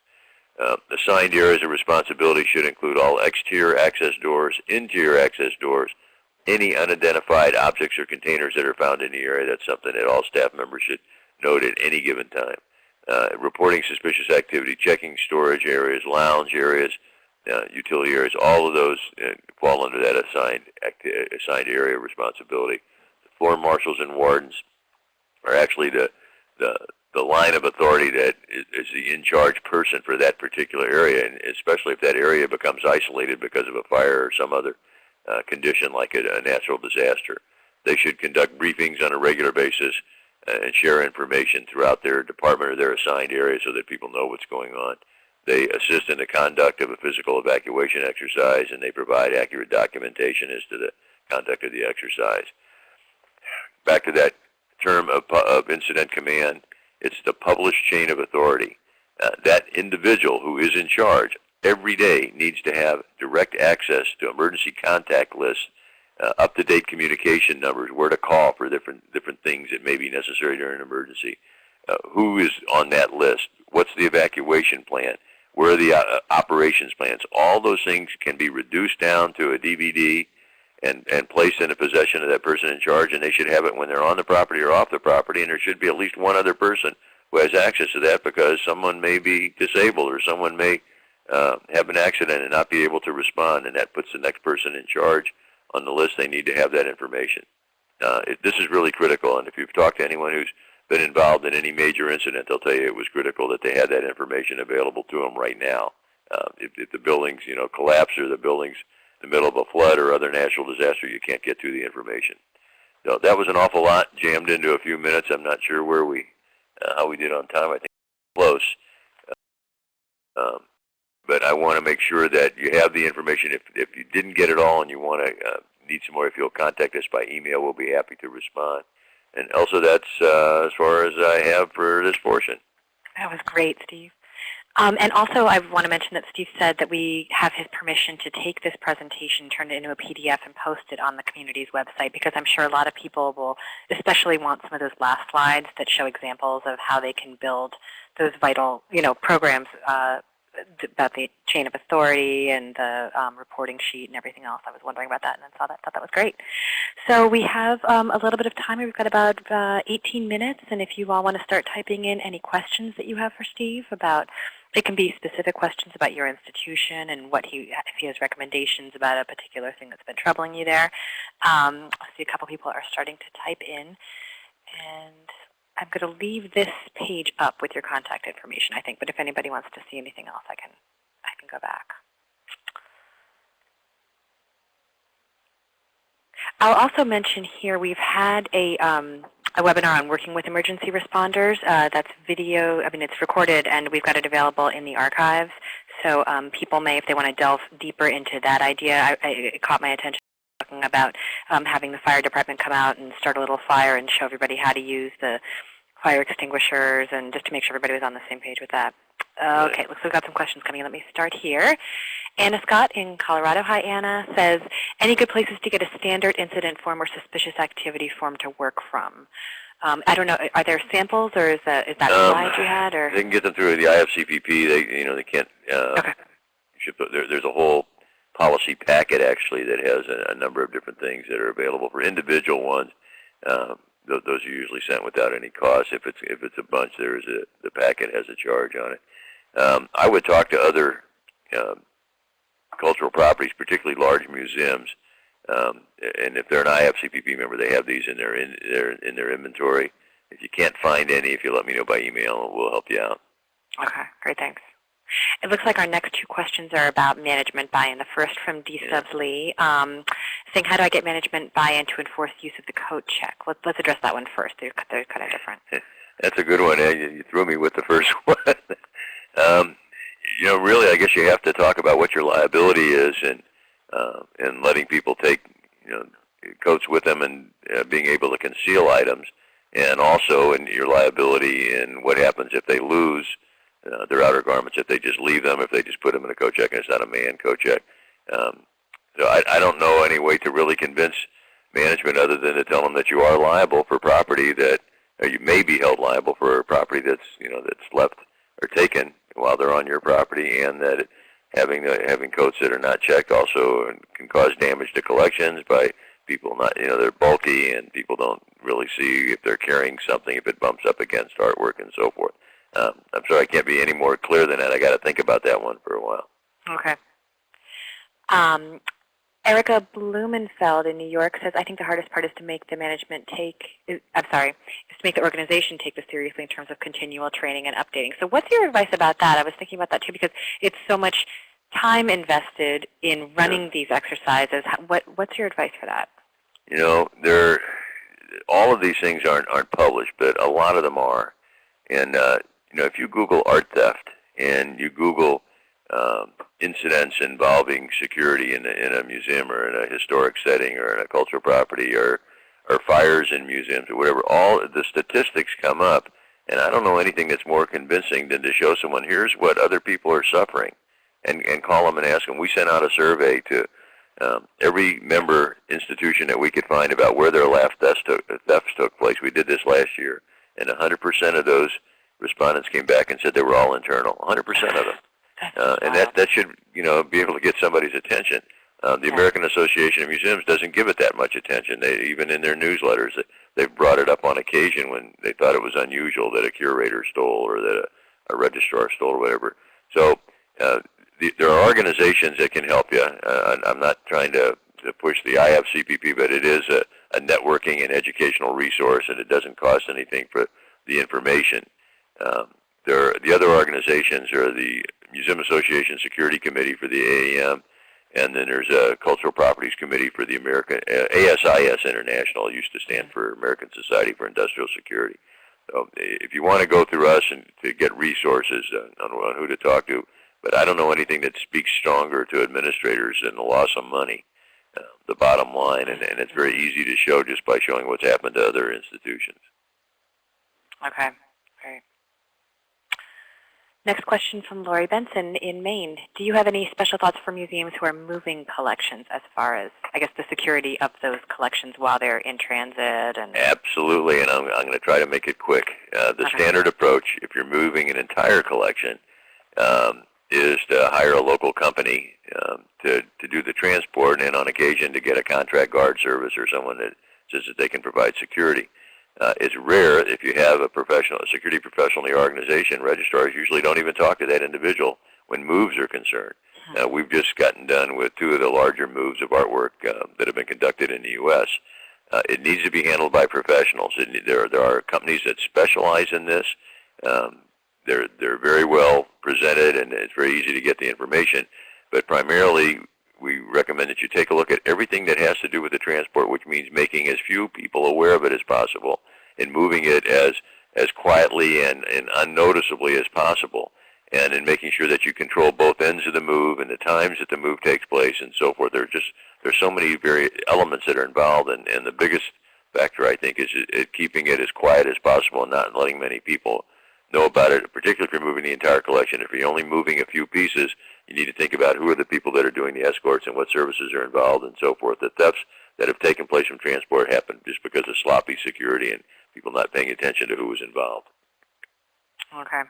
Assigned areas of responsibility should include all exterior access doors, interior access doors, any unidentified objects or containers that are found in the area. That's something that all staff members should note at any given time. Reporting suspicious activity, checking storage areas, lounge areas, utility areas, all of those fall under that assigned area of responsibility. The floor marshals and wardens are actually the line of authority that is the in-charge person for that particular area, and especially if that area becomes isolated because of a fire or some other condition like a natural disaster. They should conduct briefings on a regular basis and share information throughout their department or their assigned area so that people know what's going on. They assist in the conduct of a physical evacuation exercise, and they provide accurate documentation as to the conduct of the exercise. Back to that term of incident command, it's the published chain of authority. That individual who is in charge every day needs to have direct access to emergency contact lists, up-to-date communication numbers, where to call for different things that may be necessary during an emergency. Who is on that list? What's the evacuation plan? Where are the operations plans? All those things can be reduced down to a DVD and placed in the possession of that person in charge, and they should have it when they're on the property or off the property, and there should be at least one other person who has access to that because someone may be disabled or someone may have an accident and not be able to respond, and that puts the next person in charge on the list. They need to have that information. This is really critical, and if you've talked to anyone who's been involved in any major incident, they'll tell you it was critical that they had that information available to them right now. If the buildings, collapse or the buildings in the middle of a flood or other natural disaster, you can't get to the information. So that was an awful lot jammed into a few minutes. I'm not sure how we did on time. I think close. But I want to make sure that you have the information. If you didn't get it all and you want to need some more, if you'll contact us by email, we'll be happy to respond. And also, that's as far as I have for this portion. That was great, Steve. And also, I want to mention that Steve said that we have his permission to take this presentation, turn it into a PDF, and post it on the community's website, because I'm sure a lot of people will especially want some of those last slides that show examples of how they can build those vital, programs about the chain of authority and the reporting sheet and everything else. I was wondering about that and I thought that was great. So we have a little bit of time. We've got about 18 minutes, and if you all want to start typing in any questions that you have for Steve about, it can be specific questions about your institution and if he has recommendations about a particular thing that's been troubling you there. I see a couple people are starting to type in, and I'm going to leave this page up with your contact information, I think. But if anybody wants to see anything else, I can go back. I'll also mention here we've had a webinar on working with emergency responders. That's video. It's recorded, and we've got it available in the archives. So people may, if they want to delve deeper into that idea, it caught my attention talking about having the fire department come out and start a little fire and show everybody how to use the fire extinguishers, and just to make sure everybody was on the same page with that. Okay, looks like we've got some questions coming in. Let me start here. Anna Scott in Colorado, hi Anna, says, any good places to get a standard incident form or suspicious activity form to work from? I don't know. Are there samples, or is that slide you had, or? They can get them through the IFCPP. They can't. Okay. There's a whole policy packet actually that has a number of different things that are available for individual ones. Those are usually sent without any cost. If it's a bunch, the packet has a charge on it. I would talk to other cultural properties, particularly large museums, and if they're an IFCPP member, they have these in their inventory. If you can't find any, if you let me know by email, we'll help you out. Okay, great, thanks. It looks like our next two questions are about management buy-in. The first from D. Stubbs Lee, saying, how do I get management buy-in to enforce use of the code check? Let's address that one first. They're kind of different. That's a good one. You threw me with the first one. Really, I guess you have to talk about what your liability is, and letting people take coats with them, and being able to conceal items, and also in your liability in what happens if they lose their outer garments, if they just leave them, if they just put them in a coat check and it's not a manned coat check. So I don't know any way to really convince management other than to tell them that you are liable for property that, or you may be held liable for property that's left or taken while they're on your property, and that having coats that are not checked also can cause damage to collections by people not, they're bulky and people don't really see if they're carrying something, if it bumps up against artwork and so forth. I'm sorry, I can't be any more clear than that. I got to think about that one for a while. Okay. Erica Blumenfeld in New York says, I think the hardest part is to make the make the organization take this seriously in terms of continual training and updating. So what's your advice about that? I was thinking about that too, because it's so much time invested in running these exercises. What's your advice for that? All of these things aren't published, but a lot of them are. And if you Google art theft and you Google incidents involving security in a museum or in a historic setting or in a cultural property or fires in museums or whatever, all the statistics come up. And I don't know anything that's more convincing than to show someone, here's what other people are suffering, and call them and ask them. We sent out a survey to every member institution that we could find about where their last thefts took place. We did this last year, and 100% of those respondents came back and said they were all internal. 100% of them. And that should be able to get somebody's attention. The American Association of Museums doesn't give it that much attention. Even in their newsletters, they've brought it up on occasion when they thought it was unusual that a curator stole or that a registrar stole or whatever. So there are organizations that can help you. I'm not trying to push the IFCPP, but it is a networking and educational resource, and it doesn't cost anything for the information. The other organizations are the Museum Association Security Committee for the AAM, and then there's a Cultural Properties Committee for the American, ASIS International, used to stand for American Society for Industrial Security. So if you want to go through us and to get resources on who to talk to, but I don't know anything that speaks stronger to administrators than the loss of money, the bottom line, and it's very easy to show just by showing what's happened to other institutions. Okay, great. Next question from Lori Benson in Maine. Do you have any special thoughts for museums who are moving collections as far as, I guess, the security of those collections while they're in transit? And Absolutely, and I'm going to try to make it quick. The standard approach, if you're moving an entire collection, is to hire a local company to do the transport, and on occasion to get a contract guard service or someone that says that they can provide security. It's rare if you have a security professional in the organization. Registrars usually don't even talk to that individual when moves are concerned. We've just gotten done with 2 of the larger moves of artwork that have been conducted in the U.S. It needs to be handled by professionals. There are companies that specialize in this. They're very well presented, and it's very easy to get the information. But primarily, we recommend that you take a look at everything that has to do with the transport, which means making as few people aware of it as possible and moving it as quietly and unnoticeably as possible, and in making sure that you control both ends of the move and the times that the move takes place and so forth. There's so many elements that are involved, and the biggest factor, I think, is keeping it as quiet as possible and not letting many people know about it, particularly if you're moving the entire collection. If you're only moving a few pieces, you need to think about who are the people that are doing the escorts and what services are involved and so forth. The thefts that have taken place from transport happen just because of sloppy security and people not paying attention to who was involved. Okay.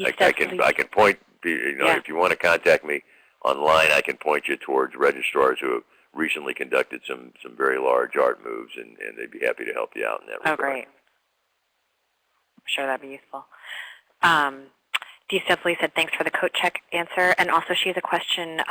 I can point, if you want to contact me online, I can point you towards registrars who have recently conducted some very large art moves, and they'd be happy to help you out in that regard. Oh, great. I'm sure that'd be useful. Dee Stepley said, thanks for the coat check answer. And also she has a question.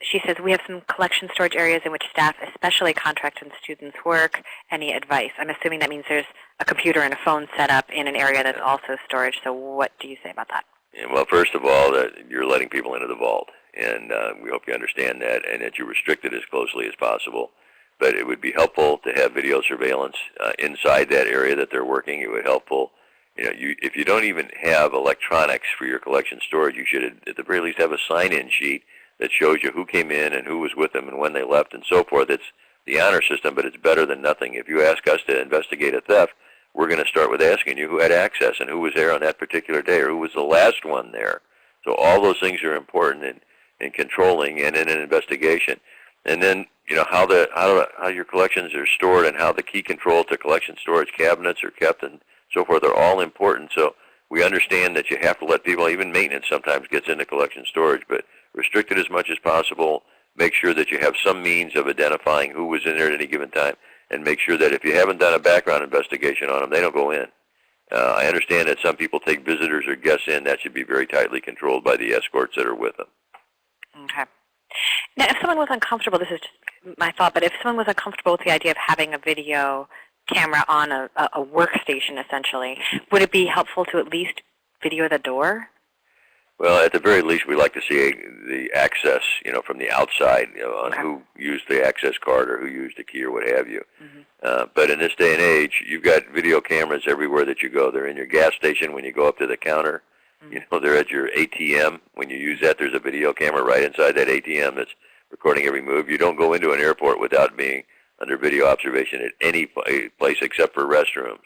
She says, we have some collection storage areas in which staff, especially contract and students, work. Any advice? I'm assuming that means there's a computer and a phone set up in an area that's also storage. So what do you say about that? Yeah, well, first of all, you're letting people into the vault. And we hope you understand that, and that you restrict it as closely as possible. But it would be helpful to have video surveillance inside that area that they're working. It would be helpful. If you don't even have electronics for your collection storage, you should at the very least have a sign-in sheet that shows you who came in and who was with them and when they left and so forth. It's the honor system, but it's better than nothing. If you ask us to investigate a theft, we're going to start with asking you who had access and who was there on that particular day or who was the last one there. So all those things are important in controlling and in an investigation. And then, how your collections are stored and how the key control to collection storage cabinets are kept and so forth are all important. So we understand that you have to let people, even maintenance sometimes gets into collection storage, but restrict it as much as possible. Make sure that you have some means of identifying who was in there at any given time, and make sure that if you haven't done a background investigation on them, they don't go in. I understand that some people take visitors or guests in. That should be very tightly controlled by the escorts that are with them. Okay. Now, if someone was uncomfortable, this is just my thought, but if someone was uncomfortable with the idea of having a video camera on a workstation, essentially, would it be helpful to at least video the door? Well, at the very least, we like to see the access, from the outside, on who used the access card or who used the key or what have you. Mm-hmm. But in this day and age, you've got video cameras everywhere that you go. They're in your gas station when you go up to the counter. Mm-hmm. They're at your ATM. When you use that, there's a video camera right inside that ATM that's recording every move. You don't go into an airport without being under video observation at any place except for restrooms.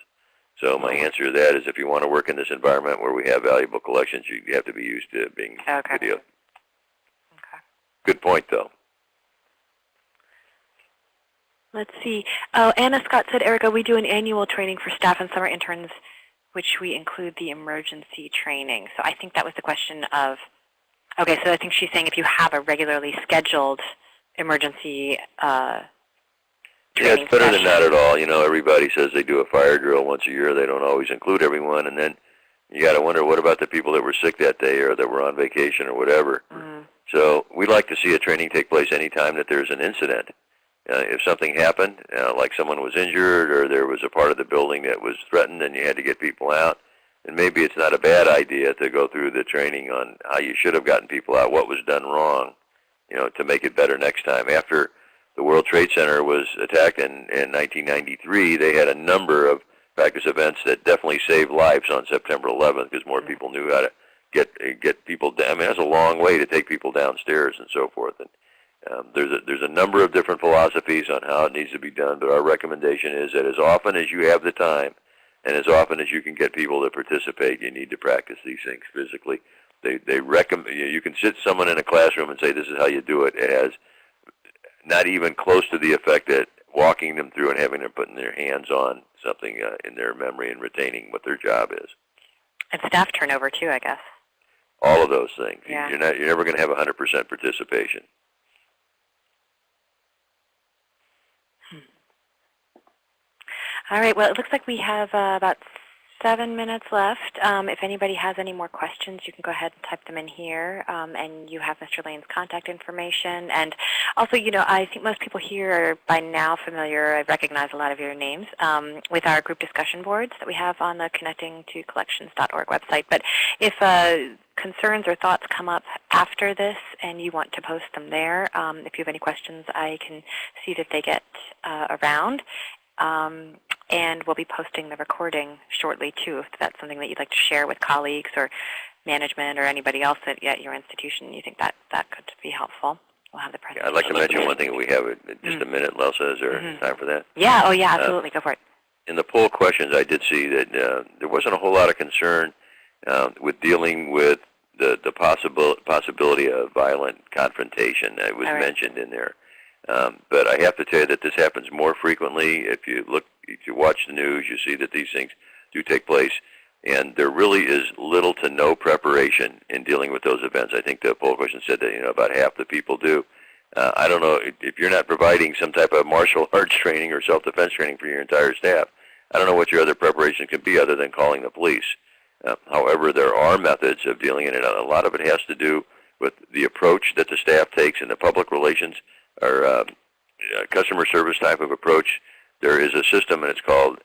So my answer to that is if you want to work in this environment where we have valuable collections, you have to be used to being video. Okay. Good point, though. Let's see. Oh, Anna Scott said, Erica, we do an annual training for staff and summer interns, which we include the emergency training. So I think that was the question of, okay, so I think she's saying if you have a regularly scheduled emergency yeah, it's better than not at all. Everybody says they do a fire drill once a year. They don't always include everyone. And then you got to wonder, what about the people that were sick that day or that were on vacation or whatever? Mm. So we like to see a training take place anytime that there's an incident. If something happened, like someone was injured or there was a part of the building that was threatened and you had to get people out, then maybe it's not a bad idea to go through the training on how you should have gotten people out, what was done wrong, to make it better next time. After the World Trade Center was attacked in 1993, they had a number of practice events that definitely saved lives on September 11th because more people knew how to get people down. I mean, that's a long way to take people downstairs and so forth. And there's a number of different philosophies on how it needs to be done, but our recommendation is that as often as you have the time and as often as you can get people to participate, you need to practice these things physically. They recommend you can sit someone in a classroom and say this is how you do it. It has not even close to the effect that walking them through and having them putting their hands on something in their memory and retaining what their job is. And staff turnover too, I guess. All of those things. Yeah. You're never going to have 100% participation. All right. Well, it looks like we have about 7 minutes left. If anybody has any more questions, you can go ahead and type them in here. And you have Mr. Layne's contact information. And also, I think most people here are by now familiar, I recognize a lot of your names, with our group discussion boards that we have on the connectingtocollections.org website. But if concerns or thoughts come up after this and you want to post them there, if you have any questions, I can see that they get around. And we'll be posting the recording shortly, too, if that's something that you'd like to share with colleagues or management or anybody else at your institution. You think that could be helpful? We'll have the presentation. I'd like to mention one thing. We have just a minute, Lelsa. Is there time for that? Yeah. Oh, yeah, absolutely. Go for it. In the poll questions, I did see that there wasn't a whole lot of concern with dealing with the possibility of violent confrontation that was mentioned in there. But I have to tell you that this happens more frequently. If you watch the news, you see that these things do take place, and there really is little to no preparation in dealing with those events. I think the poll question said that about half the people do. I don't know if you're not providing some type of martial arts training or self-defense training for your entire staff. I don't know what your other preparation can be other than calling the police. However, there are methods of dealing in it. A lot of it has to do with the approach that the staff takes in the public relations or customer service type of approach. There is a system, and it's called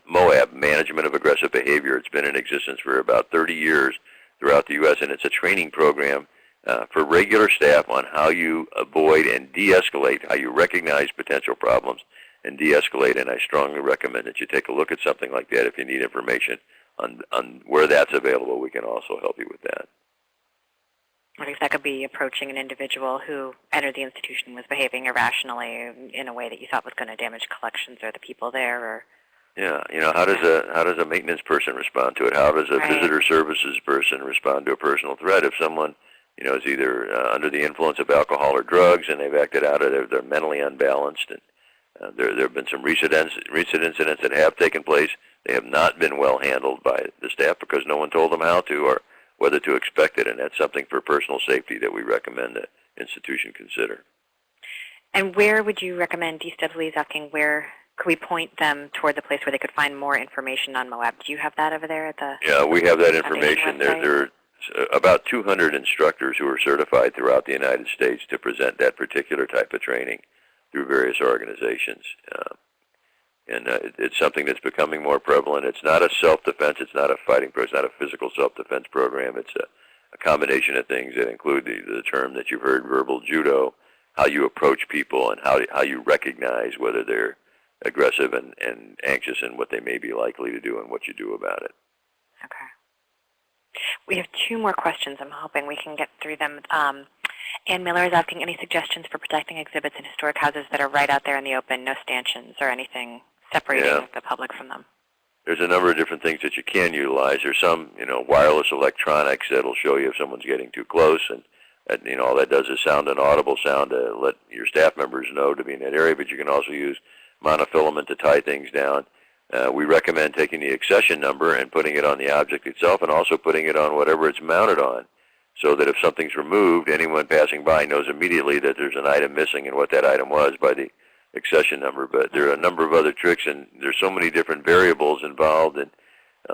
MOAB, Management of Aggressive Behavior. It's been in existence for about 30 years throughout the U.S., and it's a training program for regular staff on how you avoid and de-escalate, how you recognize potential problems and de-escalate. And I strongly recommend that you take a look at something like that. If you need information on where that's available, we can also help you with that. I think that could be approaching an individual who entered the institution was behaving irrationally in a way that you thought was going to damage collections or the people there. Or yeah, how does a maintenance person respond to it? How does a visitor services person respond to a personal threat? If someone is either under the influence of alcohol or drugs and they've acted out of they're mentally unbalanced, and there have been some recent incidents that have taken place. They have not been well handled by the staff because no one told them how to or whether to expect it, and that's something for personal safety that we recommend the institution consider. And where would you recommend, DSW is asking, where could we point them toward the place where they could find more information on MOAB? Do you have that over there at the Yeah, we have that information. There are about 200 instructors who are certified throughout the United States to present that particular type of training through various organizations. And it's something that's becoming more prevalent. It's not a self-defense. It's not a fighting program. It's not a physical self-defense program. It's a combination of things that include the term that you've heard, verbal judo, how you approach people and how you recognize whether they're aggressive and anxious and what they may be likely to do and what you do about it. Okay. We have two more questions. I'm hoping we can get through them. Ann Miller is asking any suggestions for protecting exhibits in historic houses that are right out there in the open, no stanchions or anything separating the public from them. There's a number of different things that you can utilize. There's some, wireless electronics that'll show you if someone's getting too close, and all that does is sound an audible sound to let your staff members know to be in that area. But you can also use monofilament to tie things down. We recommend taking the accession number and putting it on the object itself, and also putting it on whatever it's mounted on, so that if something's removed, anyone passing by knows immediately that there's an item missing and what that item was by the accession number. But there are a number of other tricks, and there's so many different variables involved in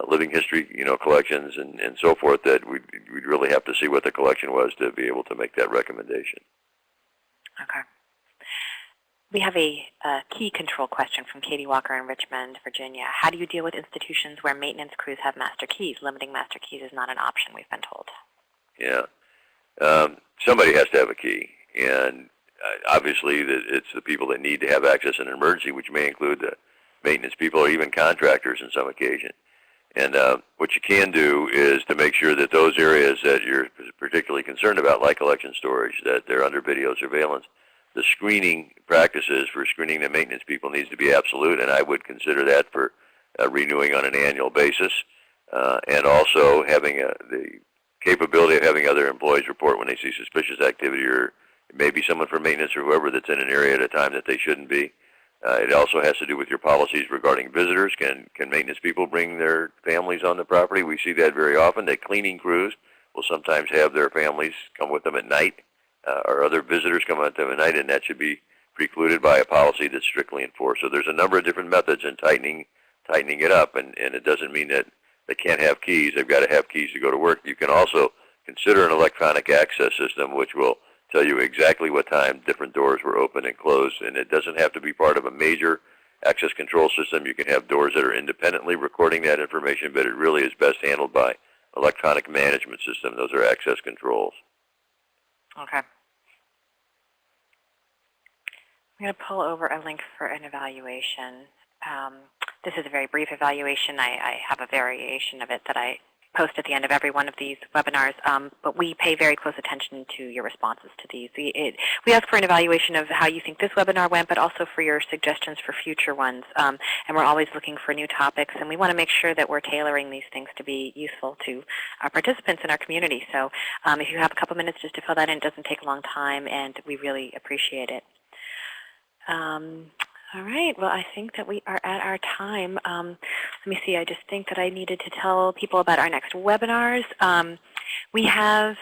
living history, collections and so forth, that we'd really have to see what the collection was to be able to make that recommendation. Okay. We have a key control question from Katie Walker in Richmond, Virginia. How do you deal with institutions where maintenance crews have master keys? Limiting master keys is not an option, we've been told. Yeah. Somebody has to have a key, and obviously it's the people that need to have access in an emergency, which may include the maintenance people or even contractors on some occasion. And what you can do is to make sure that those areas that you're particularly concerned about, like collection storage, that they're under video surveillance. The screening practices for screening the maintenance people needs to be absolute, and I would consider that for renewing on an annual basis, and also having the capability of having other employees report when they see suspicious activity, or maybe someone from maintenance or whoever that's in an area at a time that they shouldn't be. It also has to do with your policies regarding visitors. Can maintenance people bring their families on the property? We see that very often. That cleaning crews will sometimes have their families come with them at night, or other visitors come with them at night, and that should be precluded by a policy that's strictly enforced. So there's a number of different methods in tightening it up, and it doesn't mean that they can't have keys. They've got to have keys to go to work. You can also consider an electronic access system, which will tell you exactly what time different doors were open and closed, and it doesn't have to be part of a major access control system. You can have doors that are independently recording that information, but it really is best handled by electronic management system. Those are access controls. Okay. I'm going to pull over a link for an evaluation. This is a very brief evaluation. I have a variation of it that I post at the end of every one of these webinars, but we pay very close attention to your responses to these. We ask for an evaluation of how you think this webinar went, but also for your suggestions for future ones. And we're always looking for new topics, and we want to make sure that we're tailoring these things to be useful to our participants in our community. So if you have a couple minutes just to fill that in, it doesn't take a long time, and we really appreciate it. All right. Well, I think that we are at our time. Let me see. I just think that I needed to tell people about our next webinars. We have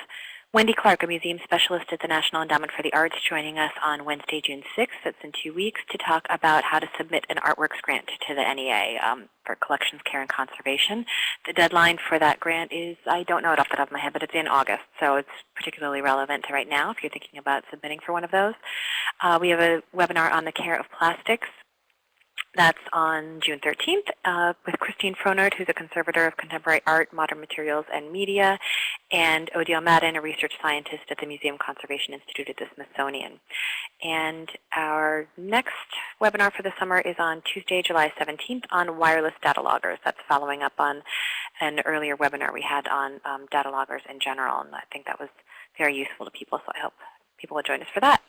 Wendy Clark, a museum specialist at the National Endowment for the Arts, joining us on Wednesday, June 6th. That's in 2 weeks, to talk about how to submit an artworks grant to the NEA for collections, care, and conservation. The deadline for that grant is, I don't know it off the top of my head, but it's in August, so it's particularly relevant to right now if you're thinking about submitting for one of those. We have a webinar on the care of plastics. That's on June 13th with Christine Fronert, who's a conservator of contemporary art, modern materials, and media, and Odile Madden, a research scientist at the Museum Conservation Institute at the Smithsonian. And our next webinar for the summer is on Tuesday, July 17th on wireless data loggers. That's following up on an earlier webinar we had on data loggers in general, and I think that was very useful to people, so I hope people will join us for that.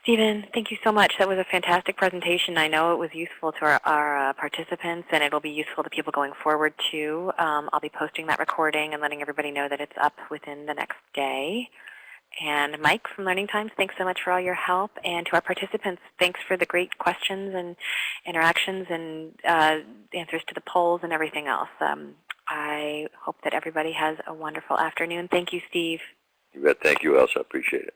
Steven, thank you so much. That was a fantastic presentation. I know it was useful to our participants, and it will be useful to people going forward, too. I'll be posting that recording and letting everybody know that it's up within the next day. And Mike from Learning Times, thanks so much for all your help. And to our participants, thanks for the great questions and interactions and answers to the polls and everything else. I hope that everybody has a wonderful afternoon. Thank you, Steve. You bet. Thank you, Elsa. I appreciate it.